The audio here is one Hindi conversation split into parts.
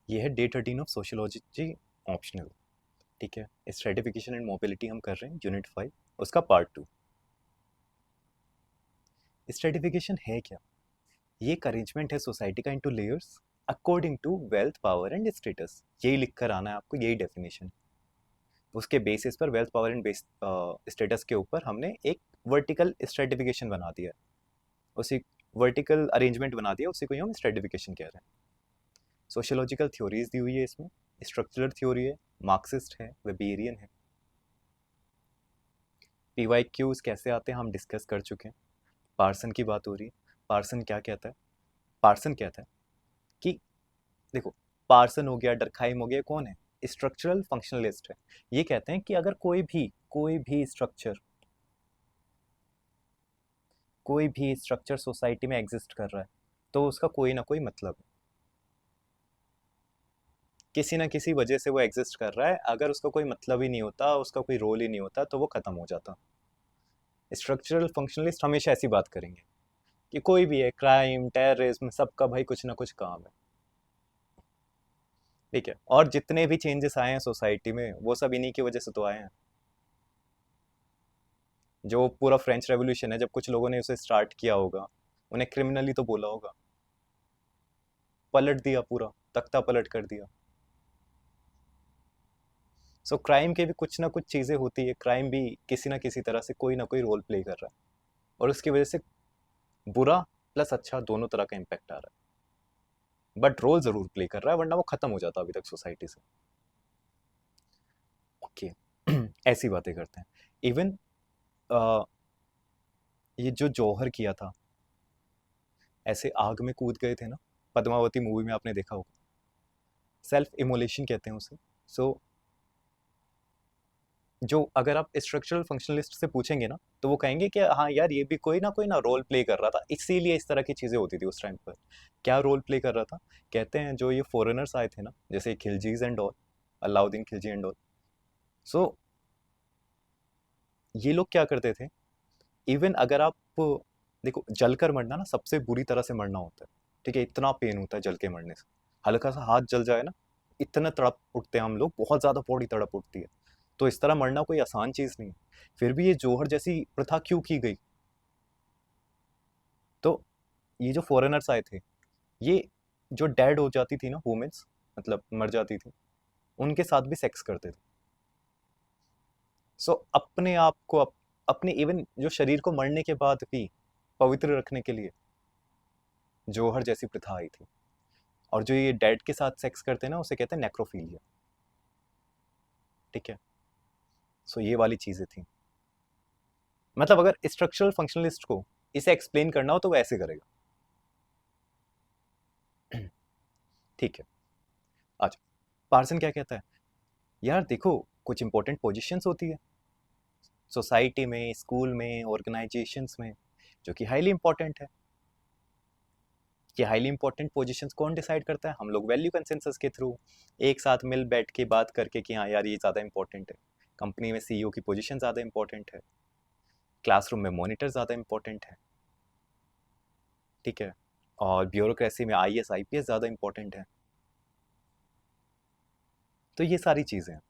ये है डे 13 ऑफ सोशियोलॉजी ऑप्शनल। ठीक है, स्ट्रेटिफिकेशन एंड मोबिलिटी हम कर रहे हैं, यूनिट 5 उसका पार्ट 2। स्ट्रेटिफिकेशन है क्या? ये एक अरेंजमेंट है सोसाइटी का into layers according to wealth, power and status. यही लिख कर आना है आपको, यही डेफिनेशन। उसके बेसिस पर वेल्थ, पावर एंड स्टेटस के ऊपर हमने एक वर्टिकल स्ट्रेटिफिकेशन बना दिया है, उसी वर्टिकल अरेंजमेंट बना दिया, उसी को ही हम स्ट्रेटिफिकेशन कह रहे हैं। सोशियोलॉजिकल थ्योरीज दी हुई है इसमें, स्ट्रक्चरल थ्योरी है, मार्क्सिस्ट है, वेबेरियन है। पीवाईक्यूज कैसे आते हैं हम डिस्कस कर चुके हैं। पार्सन की बात हो रही है। पार्सन क्या कहता है? पार्सन कहता है कि देखो, पार्सन हो गया, डरखाइम हो गया, कौन है? स्ट्रक्चरल फंक्शनलिस्ट है। ये कहते हैं कि अगर कोई भी स्ट्रक्चर सोसाइटी में एग्जिस्ट कर रहा है तो उसका कोई ना कोई मतलब है, किसी ना किसी वजह से वो एग्जिस्ट कर रहा है। अगर उसका कोई मतलब ही नहीं होता, उसका कोई रोल ही नहीं होता, तो वो खत्म हो जाता। स्ट्रक्चरल फंक्शनलिस्ट हमेशा ऐसी बात करेंगे कि कोई भी है, क्राइम, टेररिज्म, सबका भाई कुछ ना कुछ काम है। ठीक है, और जितने भी चेंजेस आए हैं सोसाइटी में वो सब इन्हीं की वजह से तो आए हैं। जो पूरा फ्रेंच रेवोल्यूशन है, जब कुछ लोगों ने उसे स्टार्ट किया होगा, उन्हें क्रिमिनली तो बोला होगा, पलट दिया, पूरा तख्ता पलट कर दिया। सो क्राइम के भी कुछ ना कुछ चीज़ें होती है, क्राइम भी किसी ना किसी तरह से कोई ना कोई रोल प्ले कर रहा है, और उसकी वजह से बुरा प्लस अच्छा दोनों तरह का इम्पैक्ट आ रहा है, बट रोल जरूर प्ले कर रहा है, वरना वो खत्म हो जाता अभी तक सोसाइटी से। ओके ऐसी बातें करते हैं। इवन ये जो जौहर किया था, ऐसे आग में कूद गए थे ना, पद्मावती मूवी में आपने देखा होगा, सेल्फ इमोलेशन कहते हैं उसे। सो जो अगर आप स्ट्रक्चरल फंक्शनलिस्ट से पूछेंगे ना, तो वो कहेंगे कि हाँ यार, ये भी कोई ना रोल प्ले कर रहा था, इसीलिए इस तरह की चीज़ें होती थी उस टाइम पर। क्या रोल प्ले कर रहा था? कहते हैं जो ये फॉरेनर्स आए थे ना, जैसे Khiljis and all, Alauddin Khilji and all, so ये लोग क्या करते थे? इवन अगर आप देखो, जलकर मरना ना सबसे बुरी तरह से मरना होता है। ठीक है, इतना पेन होता है जल के मरने से, हल्का सा हाथ जल जाए ना, इतना तड़प उठते हैं हम लोग, बहुत ज़्यादा बॉडी तड़प उठती है। तो इस तरह मरना कोई आसान चीज़ नहीं है। फिर भी ये जौहर जैसी प्रथा क्यों की गई? तो ये जो फॉरेनर्स आए थे, ये जो डेड हो जाती थी ना वुमेन्स, मतलब मर जाती थी, उनके साथ भी सेक्स करते थे। सो अपने आप को अपने इवन जो शरीर को मरने के बाद भी पवित्र रखने के लिए जौहर जैसी प्रथा आई थी। और जो ये डेड के साथ सेक्स करते हैं ना, उसे कहते हैं नेक्रोफीलिया। ठीक है, सो ये वाली चीज़ें थी। मतलब अगर स्ट्रक्चरल फंक्शनलिस्ट को इसे एक्सप्लेन करना हो तो वो ऐसे करेगा। ठीक है, अच्छा, पार्सन क्या कहता है? यार देखो, कुछ इंपॉर्टेंट पोजीशंस होती है सोसाइटी में, स्कूल में, ऑर्गेनाइजेशंस में, जो कि हाईली इंपॉर्टेंट है। कि हाईली इंपॉर्टेंट पोजीशंस कौन डिसाइड करता है? हम लोग वैल्यू कंसेंसस के थ्रू, एक साथ मिल बैठ के बात करके कि हाँ यार ये ज़्यादा इंपॉर्टेंट है। कंपनी में सीईओ की पोजीशन ज़्यादा इंपॉर्टेंट है, क्लासरूम में मॉनिटर ज़्यादा इंपॉर्टेंट है। ठीक है, और ब्यूरोक्रेसी में आईएएस आईपीएस ज़्यादा इंपॉर्टेंट है। तो ये सारी चीज़ें हैं।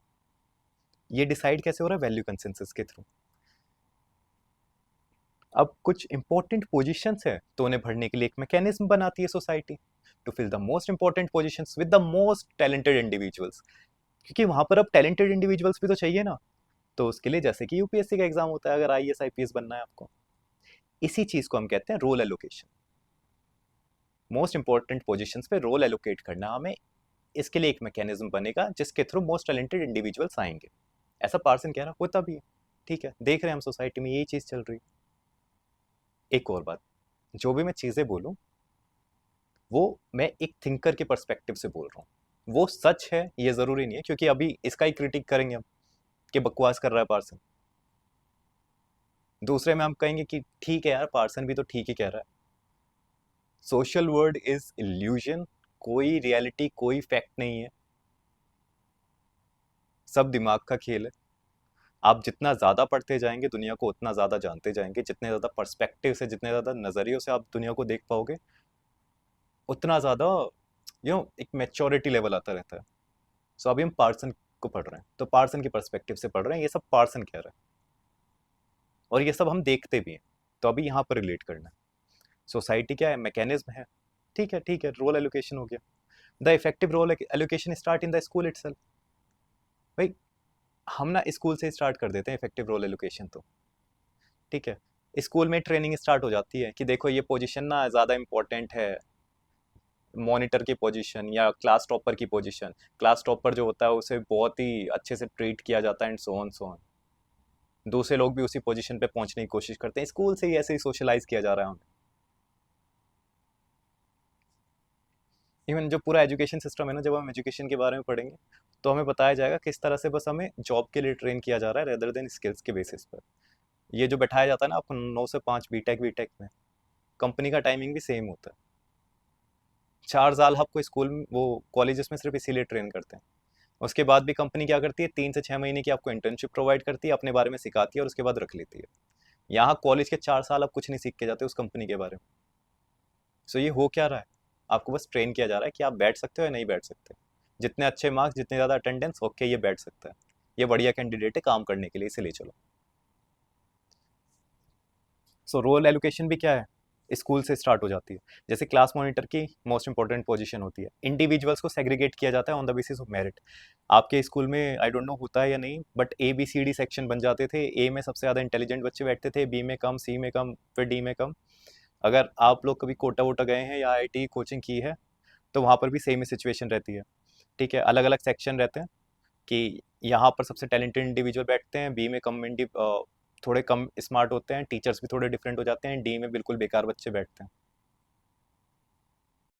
ये डिसाइड कैसे हो रहा है? वैल्यू कंसेंसस के थ्रू। अब कुछ इंपॉर्टेंट पोजीशंस है तो उन्हें भरने के लिए एक मैकेनिज्म बनाती है society, to fill the most important positions with the most talented individuals. क्योंकि वहां पर अब टैलेंटेड इंडिविजुअल्स भी तो चाहिए ना। तो उसके लिए जैसे कि यूपीएससी का एग्जाम होता है, अगर आईएएस आईपीएस बनना है आपको, इसी चीज को हम कहते हैं role allocation. Most important positions पे रोल एलोकेट करना हमें, इसके लिए एक मैकेनिज्म बनेगा जिसके थ्रू मोस्ट टैलेंटेड इंडिविजुअल्स आएंगे। ऐसा पार्सन कह रहा होता भी है। ठीक है, देख रहे हैं हम सोसाइटी में यही चीज चल रही है। एक और बात, जो भी मैं चीजें बोलूं वो मैं एक थिंकर के पर्सपेक्टिव से बोल रहा हूँ। वो सच है ये जरूरी नहीं है, क्योंकि अभी इसका ही क्रिटिक करेंगे हम कि बकवास कर रहा है पार्सन। दूसरे में हम कहेंगे कि ठीक है यार, पार्सन भी तो ठीक ही कह रहा है। सोशल वर्ल्ड इज इल्यूजन, कोई रियलिटी, कोई फैक्ट नहीं है, सब दिमाग का खेल है। आप जितना ज़्यादा पढ़ते जाएंगे दुनिया को, उतना ज़्यादा जानते जाएंगे। जितने ज़्यादा पर्सपेक्टिव से, जितने ज़्यादा नज़रियों से आप दुनिया को देख पाओगे, उतना ज़्यादा एक मैच्योरिटी लेवल आता रहता है। सो अभी हम पार्सन को पढ़ रहे हैं, तो पार्सन के पर्सपेक्टिव से पढ़ रहे हैं, ये सब पार्सन कह रहा है और ये सब हम देखते भी हैं। तो अभी यहाँ पर रिलेट करना है। सोसाइटी क्या है, मैकेनिज्म है। ठीक है, ठीक है, रोल एलोकेशन हो गया। The effective role allocation start in the school itself. भाई हम ना स्कूल से स्टार्ट कर देते हैं इफेक्टिव रोल एलोकेशन तो। ठीक है, स्कूल में ट्रेनिंग स्टार्ट हो जाती है कि देखो ये पोजीशन ना ज़्यादा इंपॉर्टेंट है, मॉनिटर की पोजीशन या क्लास टॉपर की पोजीशन। क्लास टॉपर जो होता है उसे बहुत ही अच्छे से ट्रीट किया जाता है and so on so on. दूसरे लोग भी उसी पोजीशन पे पहुंचने की कोशिश करते हैं, स्कूल से ही ऐसे ही सोशलाइज किया जा रहा है हमें। इवन जो पूरा एजुकेशन सिस्टम है ना, जब हम एजुकेशन के बारे में पढ़ेंगे तो हमें बताया जाएगा किस तरह से बस हमें जॉब के लिए ट्रेन किया जा रहा है रेदर देन स्किल्स के बेसिस पर। ये जो बैठाया जाता है ना आपको 9 से 5 बीटेक बीटेक में, कंपनी का टाइमिंग भी सेम होता है। 4 साल आपको स्कूल में वो कॉलेजेस में सिर्फ इसीलिए ट्रेन करते हैं। उसके बाद भी कंपनी क्या करती है, 3 से 6 महीने की आपको इंटर्नशिप प्रोवाइड करती है, अपने बारे में सिखाती है और उसके बाद रख लेती है। यहाँ कॉलेज के 4 साल आप कुछ नहीं सीख के जाते उस कंपनी के बारे में। सो ये हो क्या रहा है, आपको बस ट्रेन किया जा रहा है कि आप बैठ सकते हो या नहीं बैठ सकते। जितने अच्छे मार्क्स, जितने ज़्यादा अटेंडेंस, ओके ये बैठ सकता है, ये बढ़िया कैंडिडेट है काम करने के लिए, इसे ले चलो। सो रोल एलोकेशन भी क्या है, स्कूल से स्टार्ट हो जाती है। जैसे क्लास मॉनिटर की मोस्ट इंपॉर्टेंट पोजीशन होती है, इंडिविजुअल्स को सेग्रीगेट किया जाता है on the basis of merit. आपके स्कूल में आई डोंट नो होता है या नहीं, बट ABCD सेक्शन बन जाते थे। ए में सबसे ज़्यादा इंटेलिजेंट बच्चे बैठते थे, बी में कम, सी में कम, फिर डी में कम। अगर आप लोग कभी कोटा वोटा गए हैं या IIT कोचिंग की है तो वहाँ पर भी सेम ही सिचुएशन रहती है। ठीक है, अलग अलग सेक्शन रहते हैं कि यहाँ पर सबसे टैलेंटेड इंडिविजुअल बैठते हैं, बी में थोड़े कम स्मार्ट होते हैं, टीचर्स भी थोड़े डिफरेंट हो जाते हैं, डी में बिल्कुल बेकार बच्चे बैठते हैं।